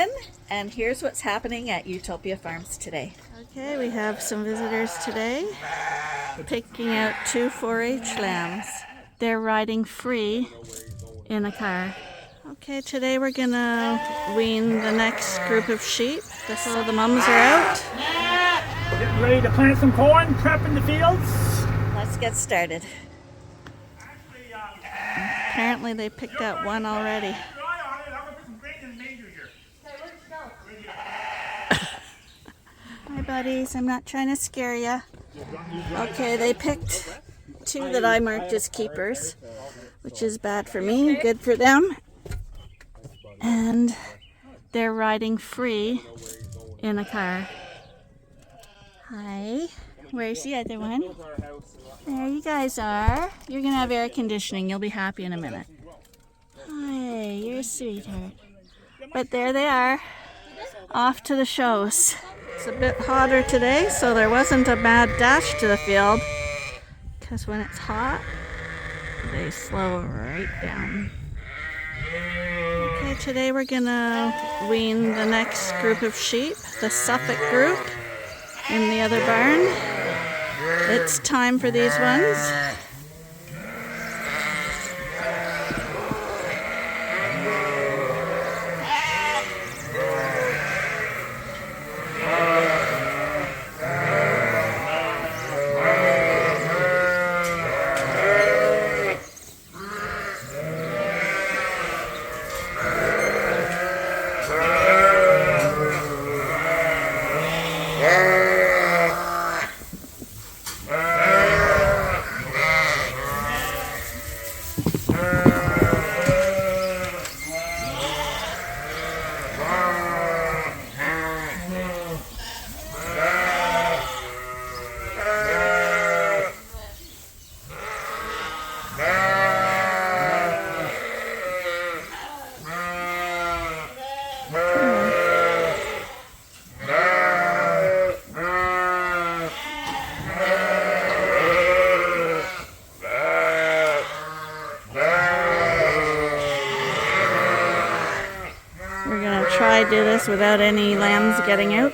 Lynn, and here's what's happening at Utopia Farms today. Okay, we have some visitors today picking out two 4-H lambs. They're riding free in a car. Okay, today we're gonna wean the next group of sheep. So the mums are out. Getting ready to plant some corn, prepping the fields. Let's get started. Apparently they picked out one already. Hi buddies, I'm not trying to scare ya. Okay, they picked two that I marked as keepers, which is bad for me, good for them. And they're riding free in a car. Hi, where's the other one? There you guys are. You're gonna have air conditioning, you'll be happy in a minute. Hi, you're a sweetheart. But there they are, off to the shows. It's a bit hotter today, so there wasn't a mad dash to the field, because when it's hot, they slow right down. Okay, today we're gonna wean the next group of sheep, the Suffolk group, in the other barn. It's time for these ones. We're going to try to do this without any lambs getting out.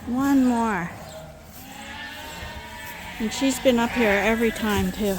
One more. And she's been up here every time too.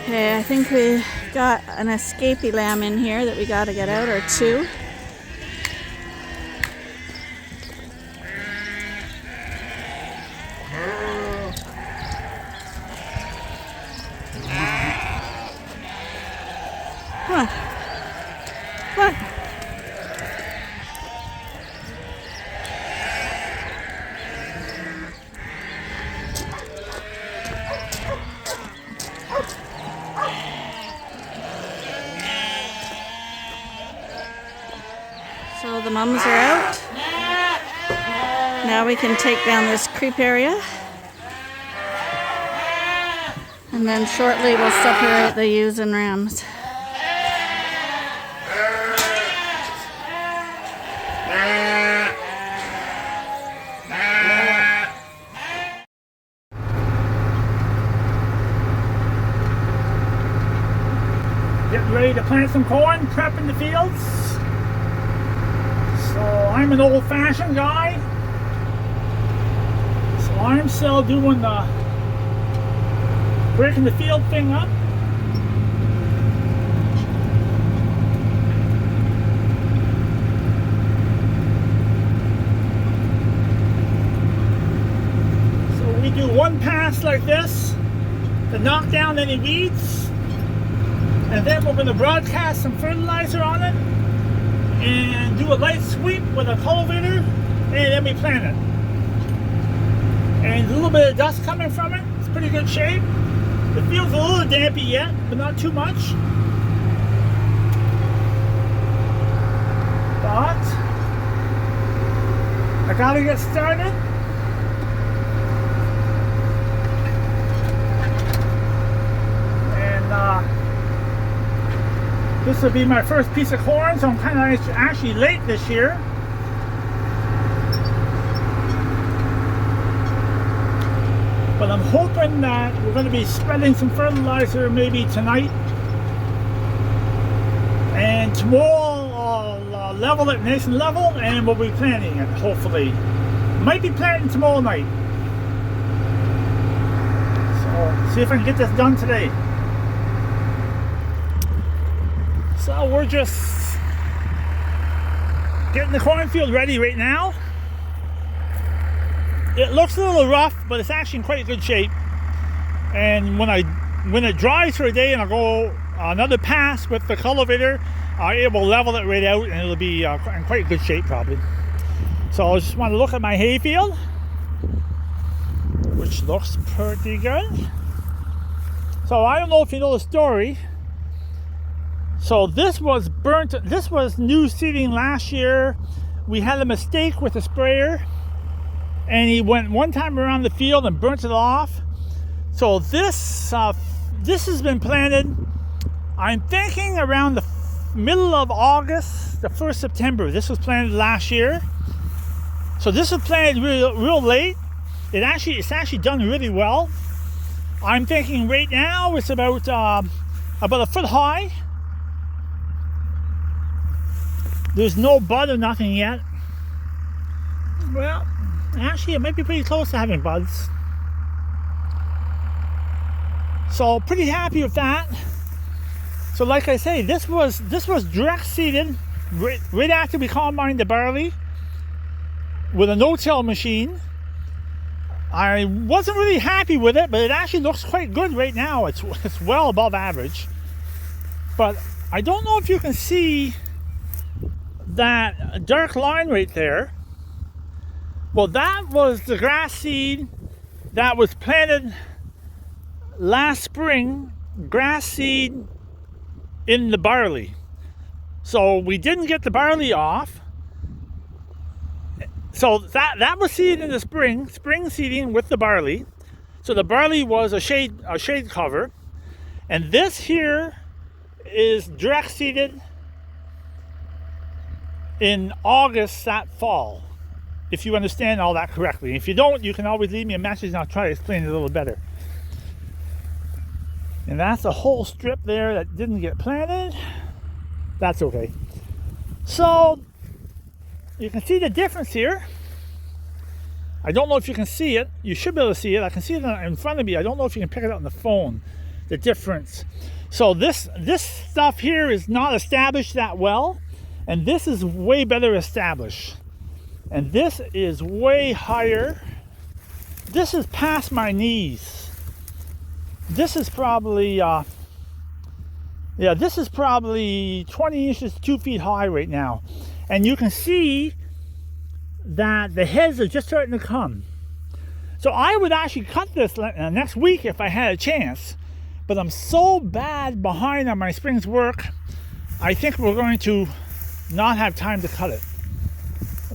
Okay, I think we got an escapee lamb in here that we got to get out, or two. Come on. Come on. So the mums are out. Now we can take down this creep area. And then shortly we'll separate the ewes and rams. ready to plant some corn, prepping the fields. So I'm an old-fashioned guy. So I'm still doing the breaking the field thing up. So we do one pass like this to knock down any weeds, and then we're going to broadcast some fertilizer on it and do a light sweep with a cultivator, and then we plant it. And a little bit of dust coming from it. It's pretty good shape. The field's a little dampy yet, but not too much. But I gotta get started. This will be my first piece of corn, so I'm kind of actually late this year. But I'm hoping that we're going to be spreading some fertilizer maybe tonight. And tomorrow I'll level it nice and level, and we'll be planting it, hopefully. Might be planting tomorrow night. So, see if I can get this done today. So we're just getting the cornfield ready right now. It looks a little rough, but it's actually in quite good shape. And when it dries for a day and I'll go another pass with the cultivator, it will level it right out and it'll be in quite good shape probably. So I just want to look at my hay field, which looks pretty good. So I don't know if you know the story. So this was burnt, this was new seeding last year. We had a mistake with the sprayer, and he went one time around the field and burnt it off. So this has been planted, I'm thinking around the middle of August, the 1st September. This was planted last year. So this was planted real late. It's actually done really well. I'm thinking right now it's about a foot high. There's no bud or nothing yet. Well, actually it might be pretty close to having buds. So pretty happy with that. So like I say, this was direct seeded right after we combined the barley with a no-till machine. I wasn't really happy with it, but it actually looks quite good right now. It's well above average. But I don't know if you can see that dark line right there. Well, that was the grass seed that was planted last spring, grass seed in the barley. So we didn't get the barley off. So that was seeded in the spring seeding with the barley. So the barley was a shade cover. And this here is direct seeded in August that fall, if you understand all that correctly. If you don't, you can always leave me a message and I'll try to explain it a little better. And that's a whole strip there that didn't get planted. That's okay. So you can see the difference here. I don't know if you can see it. You should be able to see it. I can see it in front of me. I don't know if you can pick it up on the phone, the difference. So this stuff here is not established that well. And this is way better established. And this is way higher. This is past my knees. This is probably, this is probably 20 inches, 2 feet high right now. And you can see that the heads are just starting to come. So I would actually cut this next week if I had a chance. But I'm so bad behind on my spring's work, I think we're going to not have time to cut it.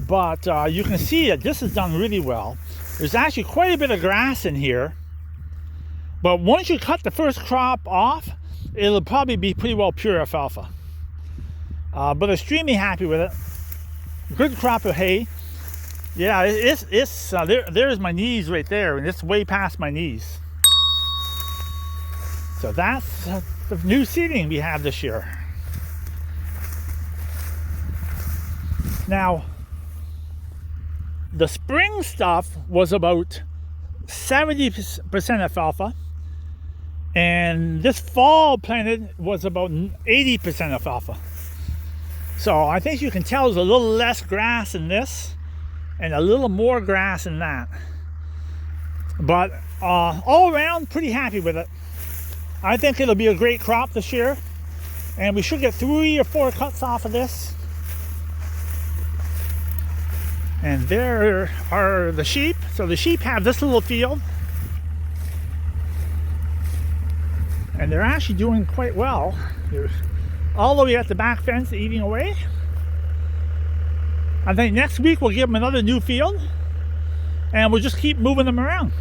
But you can see that this is done really well. There's actually quite a bit of grass in here. But once you cut the first crop off, it'll probably be pretty well pure alfalfa. But extremely happy with it. Good crop of hay. Yeah, there's my knees right there, and it's way past my knees. So that's the new seating we have this year. Now, the spring stuff was about 70% alfalfa, and this fall planted was about 80% alfalfa. So I think you can tell there's a little less grass in this and a little more grass in that. But all around, pretty happy with it. I think it'll be a great crop this year, and we should get 3 or 4 cuts off of this. And there are the sheep. So the sheep have this little field, and they're actually doing quite well. They're all the way at the back fence eating away. I think next week we'll give them another new field, and we'll just keep moving them around.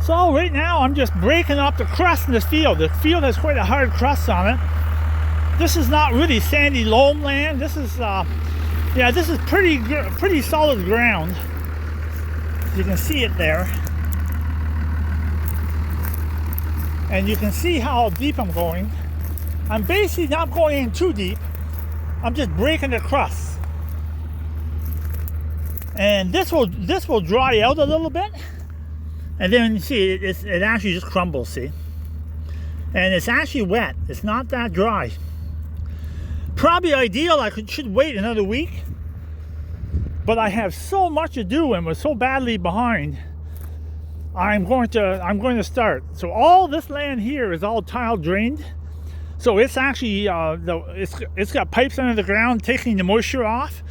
So right now I'm just breaking up the crust in this field. The field has quite a hard crust on it. This is not really sandy loam land. This is this is pretty solid ground. You can see it there, and you can see how deep I'm going. I'm basically not going in too deep. I'm just breaking the crust, and this will dry out a little bit, and then you see it actually just crumbles. See, and it's actually wet. It's not that dry. Probably ideal. I should wait another week, but I have so much to do and we're so badly behind. I'm going to start. So all this land here is all tile drained. So it's actually it's got pipes under the ground taking the moisture off,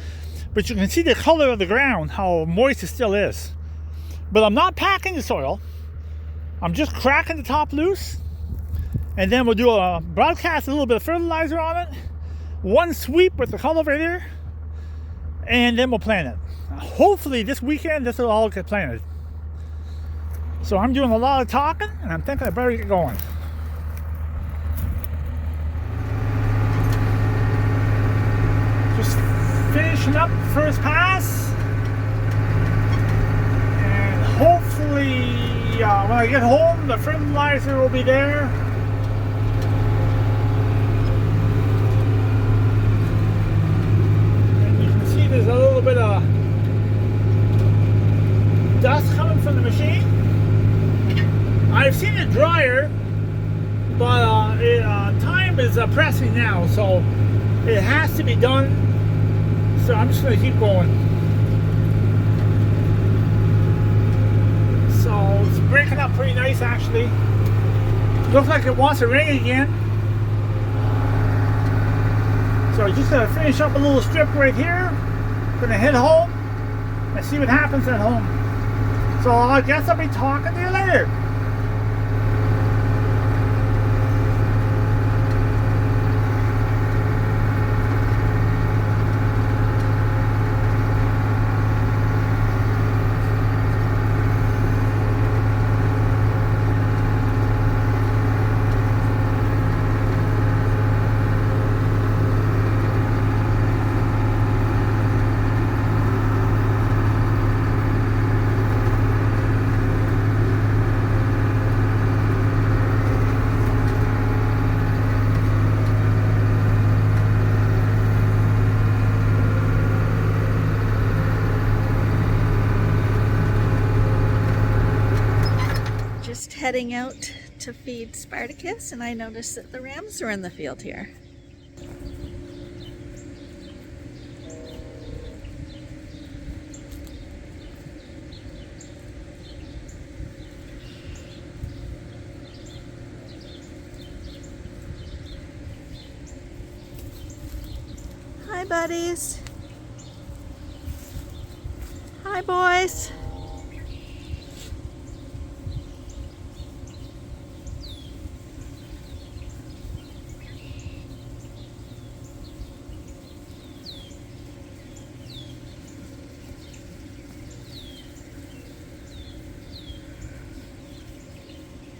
but you can see the color of the ground, how moist it still is. But I'm not packing the soil. I'm just cracking the top loose, and then we'll do broadcast a little bit of fertilizer on it, one sweep with the cultivator, and then we'll plant it. Hopefully this weekend this will all get planted. So I'm doing a lot of talking, and I'm thinking I better get going. Just finishing up the first pass, and hopefully when I get home the fertilizer will be there. And you can see there's a little bit of dust coming from the machine. I've seen it drier, but time is pressing now, so it has to be done. So I'm just going to keep going. So it's breaking up pretty nice, actually. Looks like it wants to rain again. So I'm just going to finish up a little strip right here. Going to head home and see what happens at home. So I guess I'll be talking to you later. Heading out to feed Spartacus, and I noticed that the rams are in the field here. Hi, buddies. Hi, boys.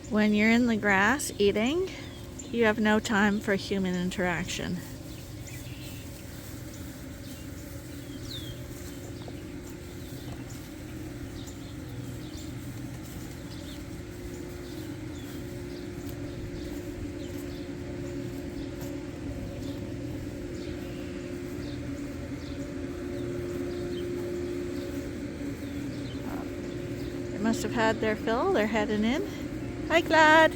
When you're in the grass eating, you have no time for human interaction. must have had their fill. They're heading in. Hi, Glad.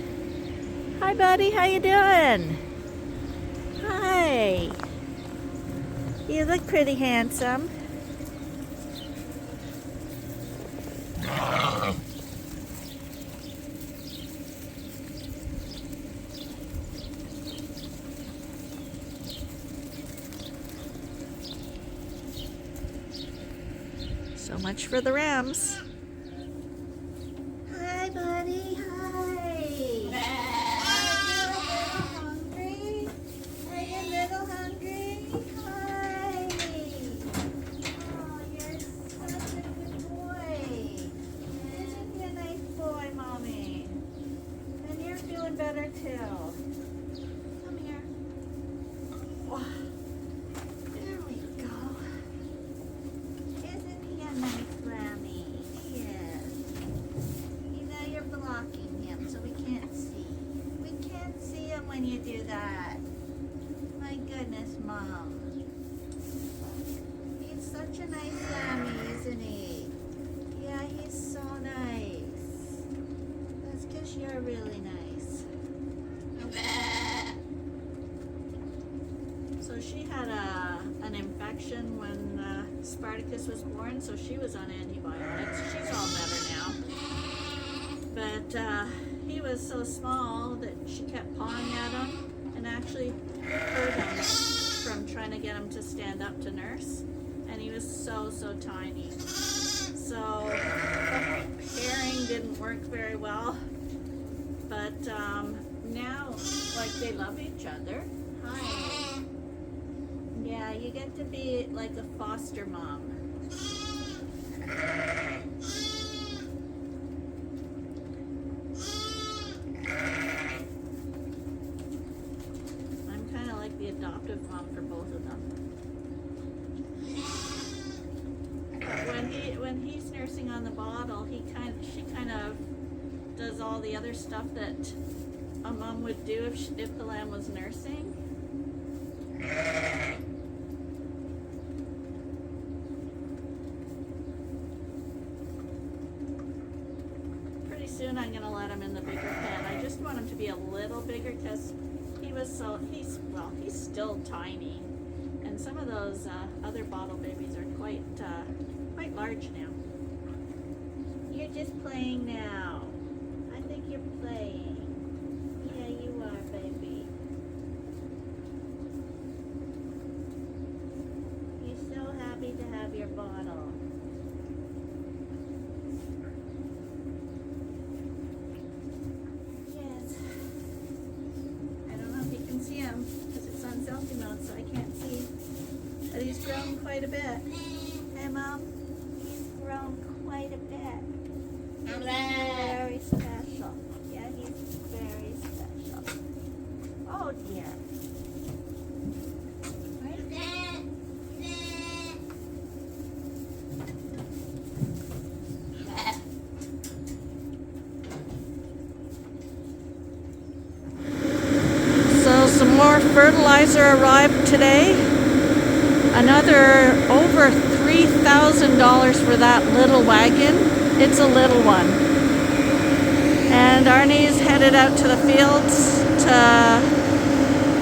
Hi, buddy. How you doing? Hi. You look pretty handsome. So much for the rams. Hi, buddy. Hi. Are you a little hungry? Hi. Oh, you're such a good boy. Isn't he a nice boy, Mommy? And you're doing better too. Come here. Wow. There we go. Isn't he a nice lammy? He is. You know you're blocking him so we can't see. We can't see him when you do that. My goodness, Mom. He's such a nice lammy, isn't he? Yeah, he's so nice. That's because you're really nice. So she had an infection when Spartacus was born, so she was on antibiotics. She's all better now. But he was so small that she kept pawing at him and actually hurt him from trying to get him to stand up to nurse. And he was so tiny. So the pairing didn't work very well. But now, like, they love each other. Hi. Yeah, you get to be like a foster mom. I'm kind of like the adoptive mom for both of them. But when he's nursing on the bottle, she kind of does all the other stuff that a mom would do if the lamb was nursing. Pretty soon I'm gonna let him in the bigger pen. I just want him to be a little bigger because he's still tiny, and some of those other bottle babies are quite large now. You're just playing now. I think you're playing. Yeah, you are, baby. You're so happy to have your bottle. Yes. I don't know if you can see him because it's on selfie mode, so I can't see. But he's grown quite a bit. Hey, Mom? He's grown quite a bit. He's very special. Yeah, he's very special. Oh dear. So some more fertilizer arrived today. Another over $3,000 for that little wagon. It's a little one. And Arnie's headed out to the fields to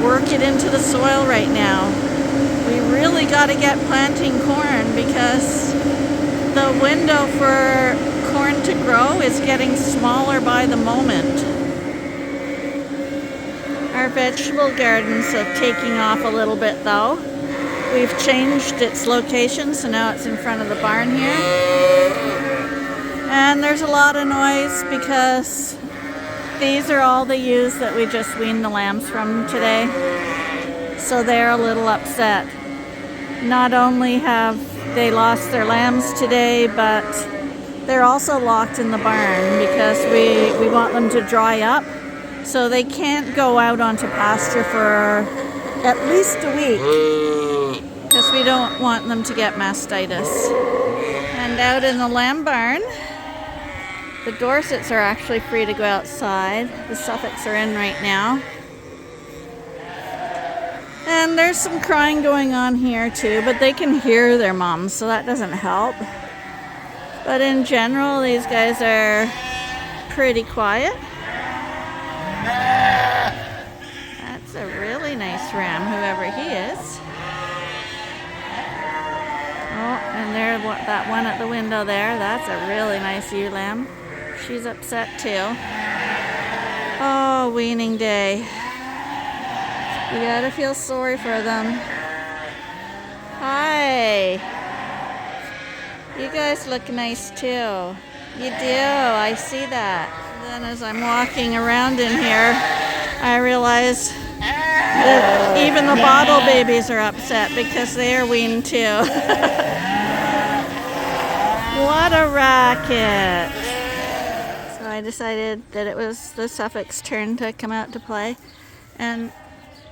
work it into the soil right now. We really got to get planting corn because the window for corn to grow is getting smaller by the moment. Our vegetable gardens are taking off a little bit though. We've changed its location, so now it's in front of the barn here. And there's a lot of noise because these are all the ewes that we just weaned the lambs from today. So they're a little upset. Not only have they lost their lambs today, but they're also locked in the barn because we want them to dry up. So they can't go out onto pasture for at least a week because we don't want them to get mastitis. And out in the lamb barn, the Dorsets are actually free to go outside. The Suffolks are in right now. And there's some crying going on here too, but they can hear their moms, so that doesn't help. But in general, these guys are pretty quiet. That's a really nice ram, whoever he is. Oh, and there, that one at the window there, that's a really nice ewe lamb. She's upset too. Oh, weaning day. You gotta feel sorry for them. Hi. You guys look nice too. You do, I see that. Then as I'm walking around in here, I realize that even the bottle babies are upset because they are weaned too. What a racket. So I decided that it was the Suffolk's turn to come out to play. And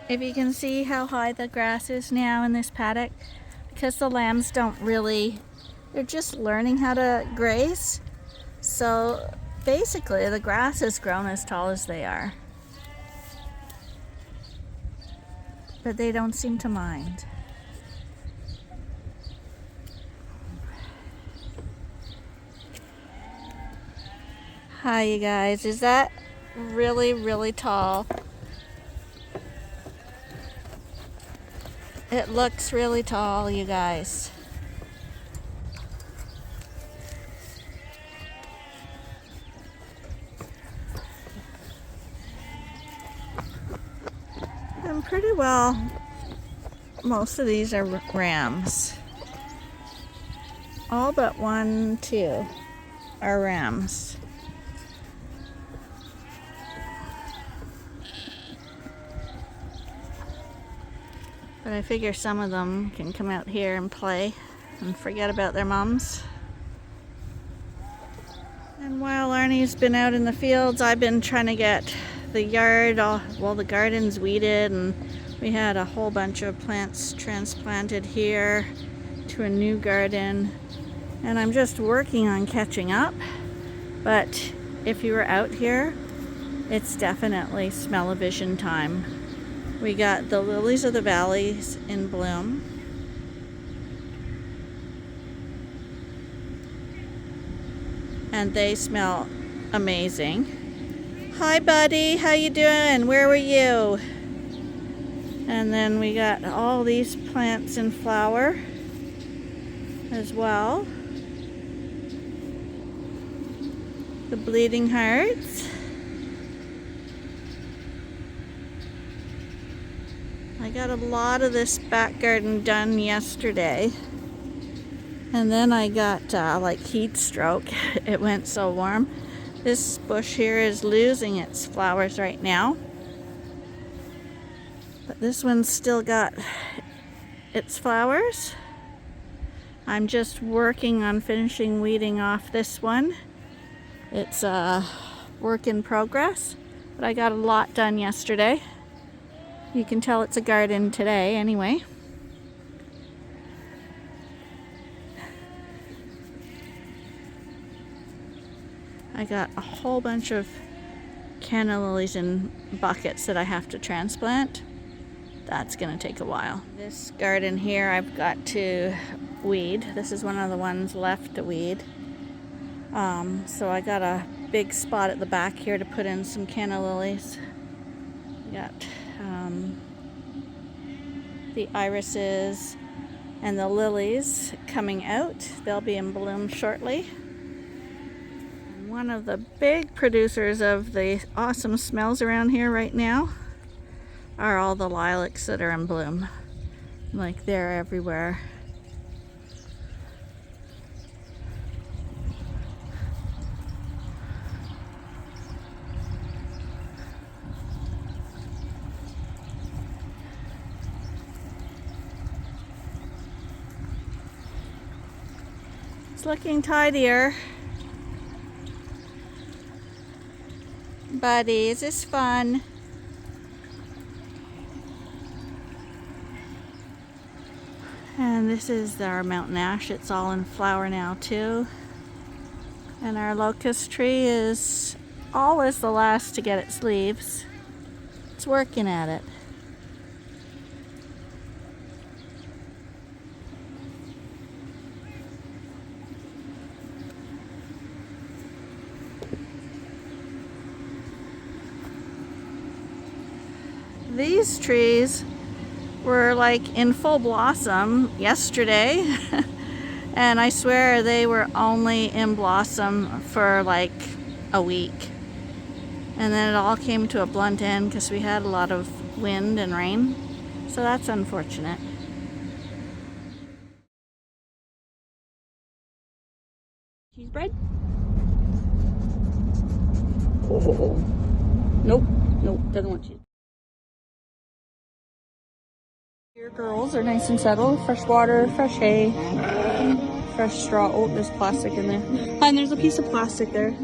if you can see how high the grass is now in this paddock, because the lambs don't really, they're just learning how to graze. So basically the grass has grown as tall as they are. But they don't seem to mind. Hi you guys, is that really, really tall? It looks really tall, you guys. And pretty well, most of these are rams. All but 1, 2 are rams. But I figure some of them can come out here and play and forget about their mums. And while Arnie's been out in the fields, I've been trying to get the yard, the garden's weeded, and we had a whole bunch of plants transplanted here to a new garden. And I'm just working on catching up. But if you were out here, it's definitely smell-o-vision time. We got the lilies of the valleys in bloom. And they smell amazing. Hi buddy, how you doing? Where were you? And then we got all these plants in flower as well. The bleeding hearts. I got a lot of this back garden done yesterday, and then I got like heat stroke. It went so warm. This bush here is losing its flowers right now, but this one's still got its flowers. I'm just working on finishing weeding off this one. It's a work in progress, but I got a lot done yesterday. You can tell it's a garden today anyway. I got a whole bunch of canna lilies in buckets that I have to transplant. That's gonna take a while. This garden here I've got to weed. This is one of the ones left to weed. So I got a big spot at the back here to put in some canna lilies. We got the irises and the lilies coming out. They'll be in bloom shortly. And one of the big producers of the awesome smells around here right now are all the lilacs that are in bloom. Like, they're everywhere. It's looking tidier. Buddy, is this fun? And this is our mountain ash. It's all in flower now too. And our locust tree is always the last to get its leaves. It's working at it. these trees were like in full blossom yesterday. And I swear they were only in blossom for like a week. And then it all came to a blunt end because we had a lot of wind and rain. So that's unfortunate. Cheese bread? Oh. Nope, doesn't want cheese. Your girls are nice and settled. Fresh water, fresh hay, fresh straw. Oh, there's plastic in there. And there's a piece of plastic there.